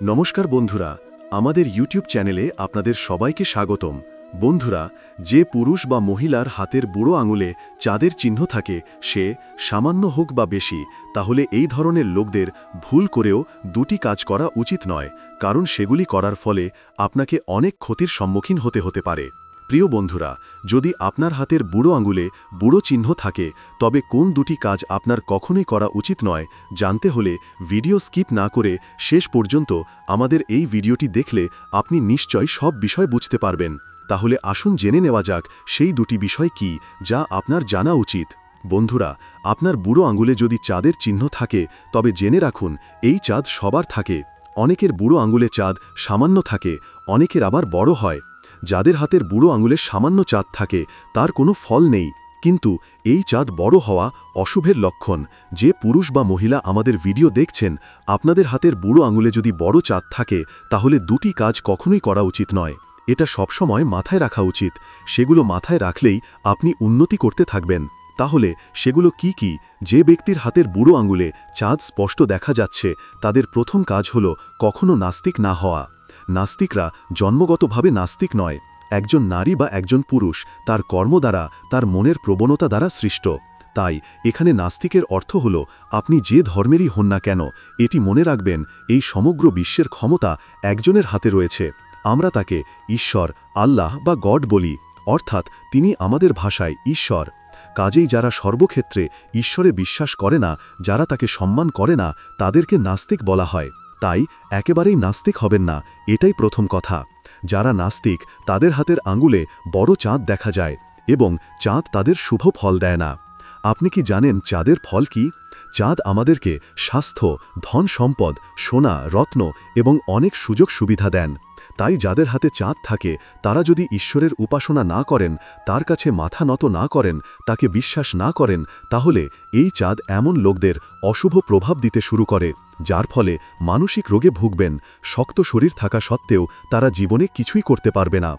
নমস্কার বন্ধুরা, আমাদের ইউটিউব চ্যানেলে আপনাদের সবাইকে স্বাগতম। বন্ধুরা, যে পুরুষ বা মহিলার হাতের বুড়ো আঙুলে চাঁদের চিহ্ন থাকে, সে সামান্য হোক বা বেশি, তাহলে এই ধরনের লোকদের ভুল করেও দুটি কাজ করা উচিত নয়, কারণ সেগুলি করার ফলে আপনাকে অনেক ক্ষতির সম্মুখীন হতে পারে। প্রিয় বন্ধুরা, যদি আপনার হাতের বুড়ো আঙুলে বুড়ো চিহ্ন থাকে, তবে কোন দুটি কাজ আপনার কখনোই করা উচিত নয় জানতে হলে ভিডিও স্কিপ না করে শেষ পর্যন্ত আমাদের এই ভিডিওটি দেখলে আপনি নিশ্চয় সব বিষয় বুঝতে পারবেন। তাহলে আসুন জেনে নেওয়া যাক সেই দুটি বিষয় কি যা আপনার জানা উচিত। বন্ধুরা, আপনার বুড়ো আঙুলে যদি চাঁদের চিহ্ন থাকে, তবে জেনে রাখুন এই চাঁদ সবার থাকে। অনেকের বুড়ো আঙুলে চাঁদ সামান্য থাকে, অনেকের আবার বড় হয়। যাদের হাতের বুড়ো আঙুলে সামান্য চাঁদ থাকে তার কোনো ফল নেই, কিন্তু এই চাঁদ বড় হওয়া অশুভের লক্ষণ। যে পুরুষ বা মহিলা আমাদের ভিডিও দেখছেন, আপনাদের হাতের বুড়ো আঙুলে যদি বড় চাঁদ থাকে, তাহলে দুটি কাজ কখনোই করা উচিত নয়। এটা সবসময় মাথায় রাখা উচিত। সেগুলো মাথায় রাখলেই আপনি উন্নতি করতে থাকবেন। তাহলে সেগুলো কি? যে ব্যক্তির হাতের বুড়ো আঙুলে চাঁদ স্পষ্ট দেখা যাচ্ছে, তাদের প্রথম কাজ হল কখনো নাস্তিক না হওয়া। নাস্তিকরা জন্মগতভাবে নাস্তিক নয়। একজন নারী বা একজন পুরুষ তার কর্ম দ্বারা, তার মনের প্রবণতা দ্বারা সৃষ্ট। তাই এখানে নাস্তিকের অর্থ হল আপনি যে ধর্মেরই হন না কেন, এটি মনে রাখবেন এই সমগ্র বিশ্বের ক্ষমতা একজনের হাতে রয়েছে। আমরা তাকে ঈশ্বর, আল্লাহ বা গড বলি, অর্থাৎ তিনি আমাদের ভাষায় ঈশ্বর। কাজেই যারা সর্বক্ষেত্রে ঈশ্বরে বিশ্বাস করে না, যারা তাকে সম্মান করে না, তাদেরকে নাস্তিক বলা হয়। তাই একেবারেই নাস্তিক হবেন না, এটাই প্রথম কথা। যারা নাস্তিক তাদের হাতের আঙুলে বড় চাঁদ দেখা যায়, এবং চাঁদ তাদের শুভ ফল দেয় না। আপনি কি জানেন চাঁদের ফল কি? চাঁদ আমাদেরকে স্বাস্থ্য, ধন সম্পদ, সোনা, রত্ন এবং অনেক সুযোগ সুবিধা দেন। তাই যাদের হাতে চাঁদ থাকে, তারা যদি ঈশ্বরের উপাসনা না করেন, তার কাছে মাথা নত না করেন, তাকে বিশ্বাস না করেন, তাহলে এই চাঁদ এমন লোকদের অশুভ প্রভাব দিতে শুরু করে, যার ফলে মানসিক রোগে ভুগবেন। শক্ত শরীর থাকা সত্ত্বেও তারা জীবনে কিছুই করতে পারবে না।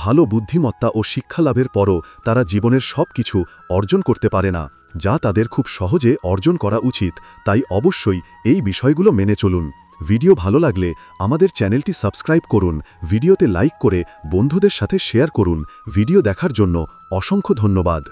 ভালো বুদ্ধিমত্তা ও শিক্ষা লাভের পরও তারা জীবনের সব কিছু অর্জন করতে পারে না, যা তাদের খুব সহজে অর্জন করা উচিত। তাই অবশ্যই এই বিষয়গুলো মেনে চলুন। ভিডিও ভালো লাগলে আমাদের চ্যানেলটি সাবস্ক্রাইব করুন, ভিডিওতে লাইক করে বন্ধুদের সাথে শেয়ার করুন। ভিডিও দেখার জন্য অসংখ্য ধন্যবাদ।